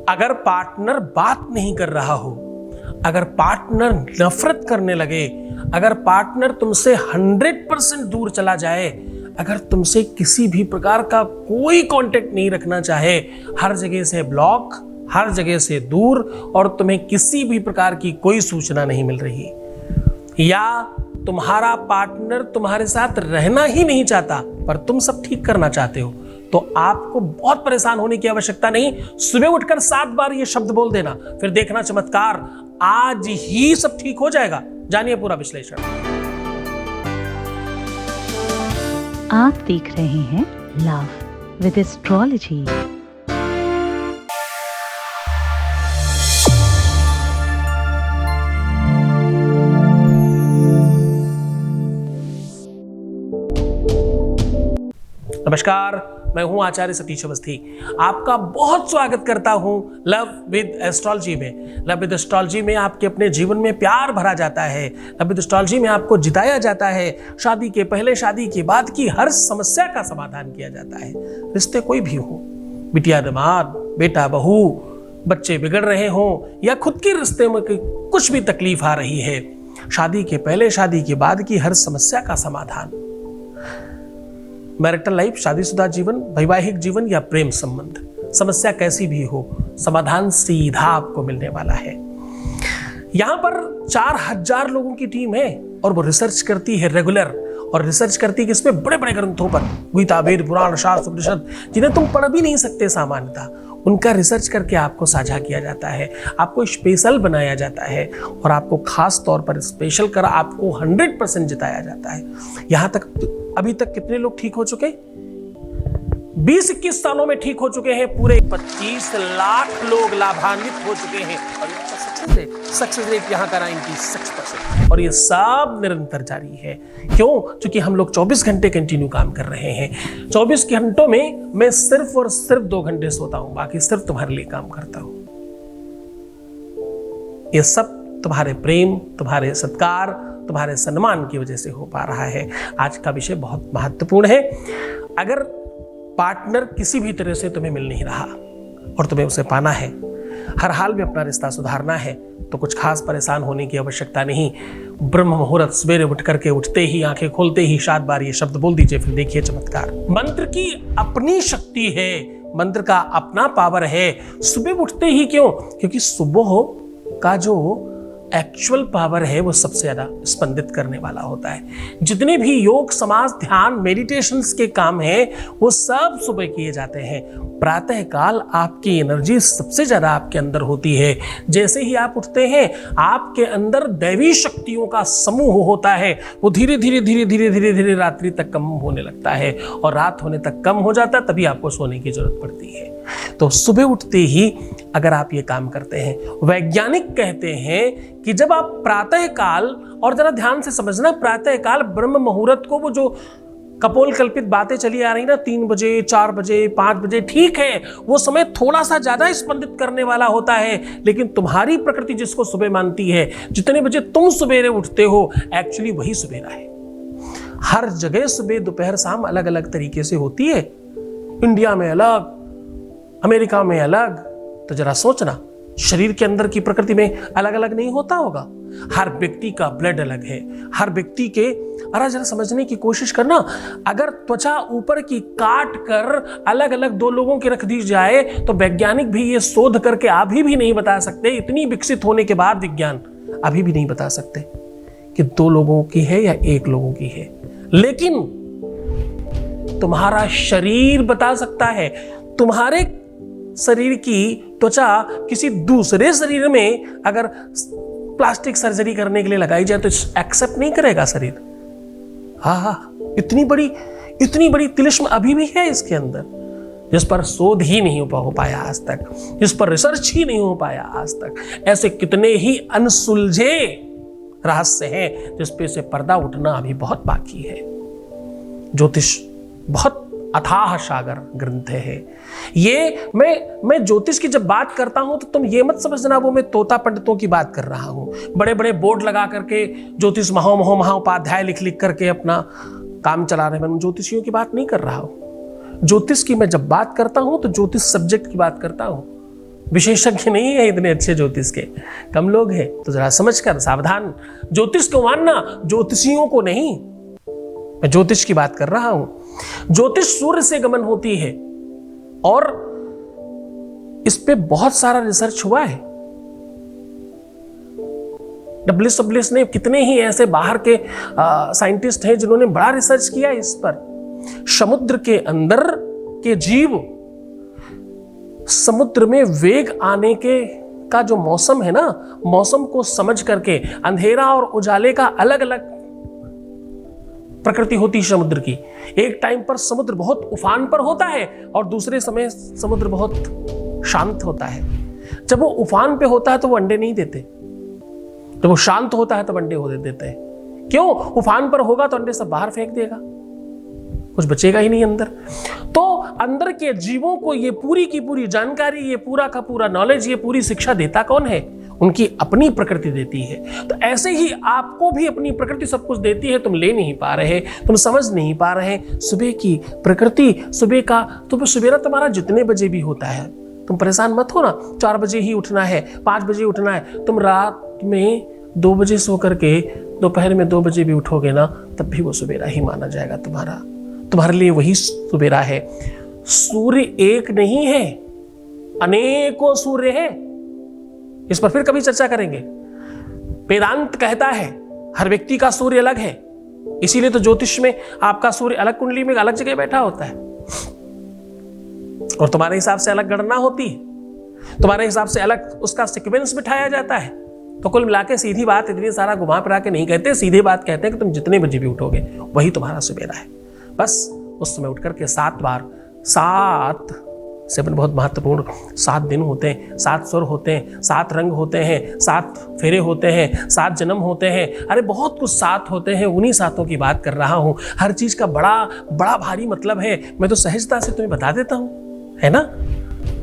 अगर पार्टनर बात नहीं कर रहा हो, अगर पार्टनर नफरत करने लगे, अगर पार्टनर तुमसे 100% दूर चला जाए, अगर तुमसे किसी भी प्रकार का कोई कांटेक्ट नहीं रखना चाहे, हर जगह से ब्लॉक, हर जगह से दूर, और तुम्हें किसी भी प्रकार की कोई सूचना नहीं मिल रही, या तुम्हारा पार्टनर तुम्हारे साथ रहना ही नहीं चाहता पर तुम सब ठीक करना चाहते हो, तो आपको बहुत परेशान होने की आवश्यकता नहीं। सुबह उठकर 7 बार ये शब्द बोल देना, फिर देखना चमत्कार, आज ही सब ठीक हो जाएगा। जानिए पूरा विश्लेषण। आप देख रहे हैं लव विद एस्ट्रोलॉजी। नमस्कार, मैं हूं आचार्य सतीश अवस्थी। आपका बहुत स्वागत करता हूं लव विद एस्ट्रोलॉजी में। लव विद एस्ट्रोलॉजी में आपके अपने जीवन में प्यार भरा जाता है। लव विद एस्ट्रोलॉजी में आपको जिताया जाता है। शादी के पहले, शादी के बाद की हर समस्या का समाधान किया जाता है। रिश्ते कोई भी हो, बिटिया दामाद, बेटा बहू, बच्चे बिगड़ रहे हों, या खुद के रिश्ते में कुछ भी तकलीफ आ रही है, शादी के पहले, शादी के बाद की हर समस्या का समाधान। मैरिटल लाइफ, शादीशुदा जीवन, वैवाहिक जीवन या प्रेम संबंध, समस्या कैसी भी हो, समाधान सीधा आपको मिलने वाला है। यहां पर 4000 लोगों की टीम है और वो रिसर्च करती है रेगुलर, और रिसर्च करती है किसमें? बड़े बड़े ग्रंथों पर, गीता, वेद, पुराण, शास्त्र, उपनिषद, जिन्हें तुम पढ़ भी नहीं सकते सामान्यतः, उनका रिसर्च करके आपको साझा किया जाता है, आपको स्पेशल बनाया जाता है, और आपको खास तौर पर स्पेशल कर आपको 100% जिताया जाता है। यहां तक अभी तक कितने लोग ठीक हो चुके? 20-21 सालों में ठीक हो चुके हैं। पूरे 25 लाख लोग लाभान्वित हो चुके हैं, और सक्सेस रेट यहाँ का 96%, और ये सब निरंतर जारी है। क्यों? क्योंकि हम लोग 24 घंटे कंटिन्यू काम कर रहे हैं। 24 घंटों में मैं सिर्फ और सिर्फ 2 घंटे सोता हूं, बाकी सिर्फ तुम्हारे लिए काम करता हूं। ये सब तुम्हारे प्रेम, तुम्हारे सत्कार, तुम्हारे सम्मान की वजह से हो पा रहा है। आज का विषय बहुत महत्वपूर्ण है। अगर पार्टनर किसी भी तरह से तुम्हें मिल नहीं रहा और तुम्हें उसे पाना है, हर हाल में अपना रिश्ता सुधारना है, तो कुछ खास परेशान होने की आवश्यकता नहीं। ब्रह्म मुहूर्त सवेरे उठ करके, उठते ही, आंखें खोलते ही 7 बार ये शब्द बोल दीजिए, फिर देखिए चमत्कार। मंत्र की अपनी शक्ति है, मंत्र का अपना पावर है। सुबह उठते ही क्यों? क्योंकि सुबह का जो एक्चुअल पावर है वो सबसे ज्यादा स्पंदित करने वाला होता है। जितने भी योग, समाज, ध्यान, मेडिटेशंस के काम हैं, वो सब सुबह किए जाते हैं। प्रातः काल आपकी एनर्जी सबसे ज्यादा आपके अंदर होती है। जैसे ही आप उठते हैं, आपके अंदर दैवी शक्तियों का समूह होता है। वो धीरे धीरे धीरे धीरे धीरे धीरे रात्रि तक कम होने लगता है, और रात होने तक कम हो जाता है, तभी आपको सोने की जरूरत पड़ती है। तो सुबह उठते ही अगर आप ये काम करते हैं, वैज्ञानिक कहते हैं कि जब आप प्रातः काल, और जरा ध्यान से समझना, प्रातः काल ब्रह्म मुहूर्त को, वो जो कपोल कल्पित बातें चली आ रही ना, 3 बजे, 4 बजे, 5 बजे, ठीक है, वो समय थोड़ा सा ज्यादा स्पंदित करने वाला होता है, लेकिन तुम्हारी प्रकृति जिसको सुबह मानती है, जितने बजे तुम सवेरे उठते हो, एक्चुअली वही सवेरा है। हर जगह सुबह, दोपहर, शाम अलग अलग तरीके से होती है। इंडिया में अलग, अमेरिका में अलग। तो जरा सोचना, शरीर के अंदर की प्रकृति में अलग अलग नहीं होता होगा? हर व्यक्ति का ब्लड अलग है, हर व्यक्ति के, अरे जरा समझने की कोशिश करना, अगर त्वचा ऊपर की काट कर अलग अलग 2 लोगों की रख दी जाए, तो वैज्ञानिक भी ये शोध करके अभी भी नहीं बता सकते, इतनी विकसित होने के बाद विज्ञान अभी भी नहीं बता सकते कि 2 लोगों की है या 1 लोगों की है। लेकिन तुम्हारा शरीर बता सकता है। तुम्हारे शरीर की त्वचा किसी दूसरे शरीर में अगर प्लास्टिक सर्जरी करने के लिए लगाई जाए तो एक्सेप्ट नहीं करेगा शरीर। हाँ, इतनी बड़ी तिलिस्म अभी भी है इसके अंदर, जिस पर शोध ही नहीं हो पाया आज तक, जिस पर रिसर्च ही नहीं हो पाया आज तक। ऐसे कितने ही अनसुलझे रहस्य हैं जिस पे से पर्दा उठना अभी बहुत बाकी है। ज्योतिष बहुत अथाह सागर ग्रंथ है ये। मैं ज्योतिष की जब बात करता हूं तो तुम ये मत समझना वो मैं तोता पंडितों की बात कर रहा हूं, बड़े बड़े बोर्ड लगा करके ज्योतिष महाउपाध्याय लिख करके अपना काम चला रहे हैं। मैं ज्योतिषियों की बात नहीं कर रहा हूं। ज्योतिष की मैं जब बात करता हूं तो ज्योतिष सब्जेक्ट की बात करता हूं। विशेषज्ञ नहीं है इतने अच्छे ज्योतिष के, कम लोग हैं। तो जरा समझकर सावधान, ज्योतिष को मानना, ज्योतिषियों को नहीं। मैं ज्योतिष की बात कर रहा हूं। ज्योतिष सूर्य से गमन होती है और इस पे बहुत सारा रिसर्च हुआ है। डब्ल्यूएस ने, कितने ही ऐसे बाहर के साइंटिस्ट हैं जिन्होंने बड़ा रिसर्च किया इस पर। समुद्र के अंदर के जीव, समुद्र में वेग आने के का जो मौसम है ना, मौसम को समझ करके अंधेरा और उजाले का अलग अलग प्रकृति होती है समुद्र की। एक टाइम पर समुद्र बहुत उफान पर होता है और दूसरे समय समुद्र बहुत शांत होता है। जब वो उफान पे होता है तो वो अंडे नहीं देते, जब वो शांत होता है तब अंडे हो देते हैं। क्यों? उफान पर होगा तो अंडे सब बाहर फेंक देगा, कुछ बचेगा ही नहीं अंदर। तो अंदर के जीवों को ये पूरी की पूरी जानकारी, ये पूरा का पूरा नॉलेज, ये पूरी शिक्षा देता कौन है? उनकी अपनी प्रकृति देती है। तो ऐसे ही आपको भी अपनी प्रकृति सब कुछ देती है, तुम ले नहीं पा रहे, तुम समझ नहीं पा रहे। सुबह की प्रकृति, सुबह का तो सवेरा तुम्हारा जितने बजे भी होता है, तुम परेशान मत हो ना। 4 बजे ही उठना है, 5 बजे उठना है। तुम रात में 2 बजे सो करके दोपहर में 2 बजे भी उठोगे ना, तब भी वो सवेरा ही माना जाएगा तुम्हारे लिए वही सवेरा है। सूर्य एक नहीं है, अनेकों सूर्य हैं। इस पर फिर कभी चर्चा करेंगे। वेदांत कहता है हर व्यक्ति का सूर्य अलग है, इसीलिए तो ज्योतिष में आपका सूर्य अलग कुंडली में अलग जगह बैठा होता है और तुम्हारे हिसाब से अलग गणना होती है, तुम्हारे हिसाब से अलग उसका सीक्वेंस बिठाया जाता है। तो कुल मिला के सीधी बात, इतनी सारा घुमा फिरा के नहीं कहते, सीधी बात कहते हैं कि तुम जितने बजे भी उठोगे वही तुम्हारा सवेरा है। बस उस समय उठ करके 7 बार, 7 सेवन बहुत महत्वपूर्ण, 7 दिन होते हैं, 7 स्वर होते हैं, 7 रंग होते हैं, 7 फेरे होते हैं, 7 जन्म होते हैं। अरे बहुत कुछ 7 होते हैं, उन्हीं 7 की बात कर रहा हूं। हर चीज का बड़ा बड़ा भारी मतलब है। मैं तो सहजता से तुम्हें बता देता हूं, है ना।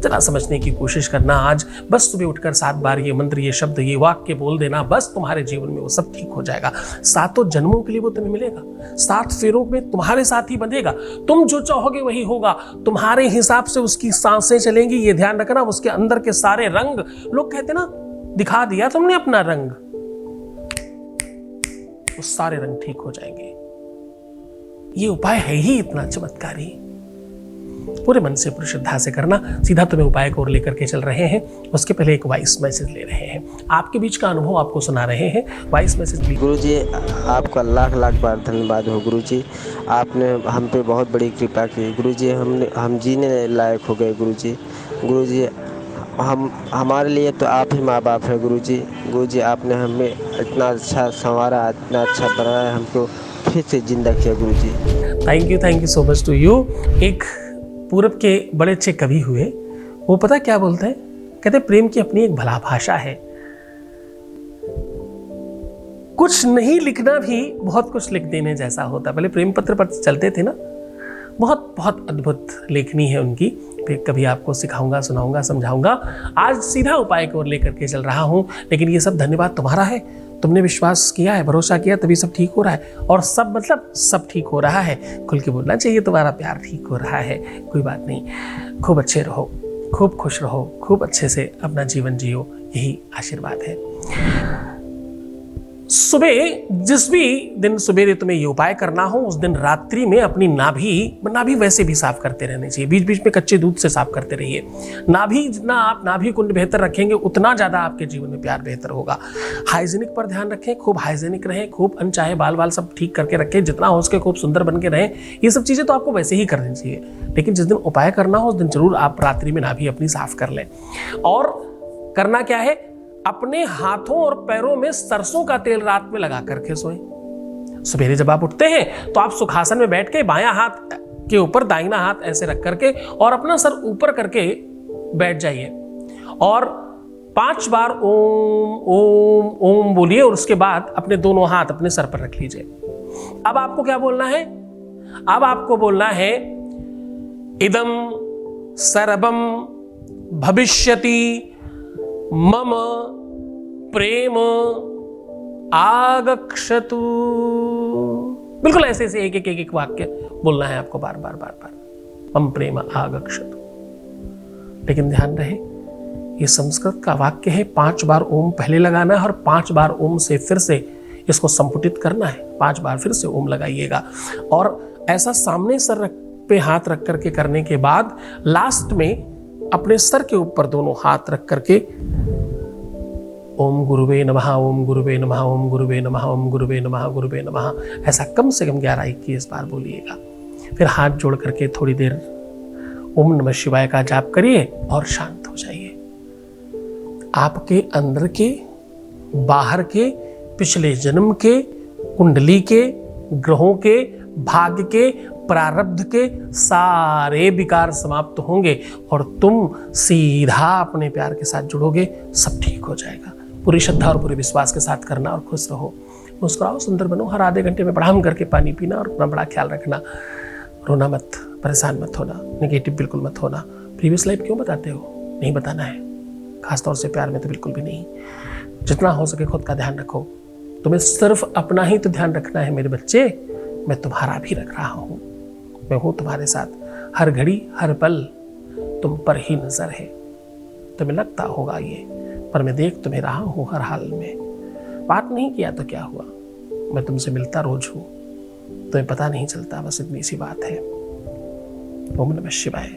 जरा समझने की कोशिश करना। आज बस सुबह उठकर 7 बार ये मंत्र, ये शब्द, ये वाक्य बोल देना, बस तुम्हारे जीवन में वो सब ठीक हो जाएगा। 7 जन्मों के लिए वो तुम्हें मिलेगा, 7 फेरों में तुम्हारे साथ ही बंधेगा। तुम जो चाहोगे वही होगा, तुम्हारे हिसाब से उसकी सांसें चलेंगी। ये ध्यान रखना। उसके अंदर के सारे रंग, लोग कहते ना, दिखा दिया तुमने अपना रंग, वो सारे रंग ठीक हो जाएंगे। ये उपाय है ही इतना चमत्कारी। पूरे मन से, पूरी श्रद्धा से करना। सीधा तुम्हें उपाय को और लेकर के चल रहे हैं। उसके पहले एक वॉइस मैसेज ले रहे हैं, आपके बीच का अनुभव आपको सुना रहे हैं। Voice message. गुरुजी, आपका लाख लाख बार धन्यवाद हो गुरुजी। आपने हम पे बहुत बड़ी कृपा की गुरुजी। हम जीने लायक हो गए गुरुजी। गुरुजी, हमारे लिए तो आप ही माँ बाप है गुरुजी। गुरुजी, आपने हमें इतना अच्छा संवारा, इतना अच्छा बनाया, हमको फिर से जिंदा किया Guruji. Thank you so much to you. एक पूरब के बड़े अच्छे कवि हुए, वो पता क्या बोलते हैं? कहते प्रेम की अपनी एक भला भाषा है। कुछ नहीं लिखना भी बहुत कुछ लिख देने जैसा होता। पहले प्रेम पत्र पर चलते थे ना, बहुत बहुत अद्भुत लेखनी है उनकी। फिर कभी आपको सिखाऊंगा, सुनाऊंगा, समझाऊंगा। आज सीधा उपाय की ओर लेकर के चल रहा हूं, लेकिन ये सब धन्यवाद तुम्हारा है। तुमने विश्वास किया है, भरोसा किया, तभी सब ठीक हो रहा है। और सब मतलब सब ठीक हो रहा है। खुल के बोलना चाहिए, तुम्हारा प्यार ठीक हो रहा है। कोई बात नहीं, खूब अच्छे रहो, खूब खुश रहो, खूब अच्छे से अपना जीवन जियो, यही आशीर्वाद है। सुबह जिस भी दिन सवेरे तुम्हें ये उपाय करना हो, उस दिन रात्रि में अपनी नाभि वैसे भी साफ करते रहने चाहिए। बीच बीच में कच्चे दूध से साफ करते रहिए। नाभि, जितना आप नाभि कुंड बेहतर रखेंगे उतना ज्यादा आपके जीवन में प्यार बेहतर होगा। हाइजीनिक पर ध्यान रखें, खूब हाइजीनिक रहें, खूब अनचाहे बाल सब ठीक करके रखें, जितना हो सके खूब सुंदर बन के रहें। ये सब चीजें तो आपको वैसे ही करनी चाहिए, लेकिन जिस दिन उपाय करना हो उस दिन जरूर आप रात्रि में नाभि अपनी साफ कर लें। और करना क्या है, अपने हाथों और पैरों में सरसों का तेल रात में लगा करके सोएं। सवेरे जब आप उठते हैं तो आप सुखासन में बैठ के बायां हाथ के ऊपर दाहिना हाथ ऐसे रख करके और अपना सर ऊपर करके बैठ जाइए और 5 बार ओम ओम ओम बोलिए और उसके बाद अपने दोनों हाथ अपने सर पर रख लीजिए। अब आपको क्या बोलना है? अब आपको बोलना है, इदम सर्वम भविष्यति मम प्रेम आगक्षतु। बिल्कुल ऐसे ऐसे एक वाक्य बोलना है आपको बार बार। मम प्रेम आगक्षतु। लेकिन ध्यान रहे, ये संस्कृत का वाक्य है। 5 बार ओम पहले लगाना है और 5 बार ओम से फिर से इसको संपुटित करना है। 5 बार फिर से ओम लगाइएगा और ऐसा सामने सर पे हाथ रख करके करने के बाद लास्ट में अपने सर के ऊपर दोनों हाथ रख करके ओम गुरुवे नमः, ओम गुरुवे नमः, ओम गुरुवे नमः, ओम गुरुवे नमः, गुरुवे नमः, ऐसा कम से कम 11-21 बार बोलिएगा। फिर हाथ जोड़ करके थोड़ी देर ओम नमः शिवाय का जाप करिए और शांत हो जाइए। आपके अंदर के, बाहर के, पिछले जन्म के, कुंडली के, ग्रहों के, भाग्य के, प्रारब्ध के सारे विकार समाप्त होंगे और तुम सीधा अपने प्यार के साथ जुड़ोगे। सब ठीक हो जाएगा। पूरी श्रद्धा और पूरे विश्वास के साथ करना और खुश रहो, मुस्कुराओ, सुंदर बनो। हर आधे घंटे में प्रणाम करके पानी पीना और अपना बड़ा ख्याल रखना। रोना मत, परेशान मत होना, नेगेटिव बिल्कुल मत होना। प्रीवियस लाइफ क्यों बताते हो? नहीं बताना है, खासतौर से प्यार में तो बिल्कुल भी नहीं। जितना हो सके खुद का ध्यान रखो। तुम्हें सिर्फ अपना ही तो ध्यान रखना है मेरे बच्चे, मैं तुम्हारा भी रख रहा हूँ। मैं हूँ तुम्हारे साथ, हर घड़ी हर पल तुम पर ही नजर है। तुम्हें लगता होगा ये, पर मैं देख तुम्हें रहा हूँ हर हाल में। बात नहीं किया तो क्या हुआ, मैं तुमसे मिलता रोज हूँ, तुम्हें पता नहीं चलता, बस इतनी सी बात है। ओम नमः शिवाय।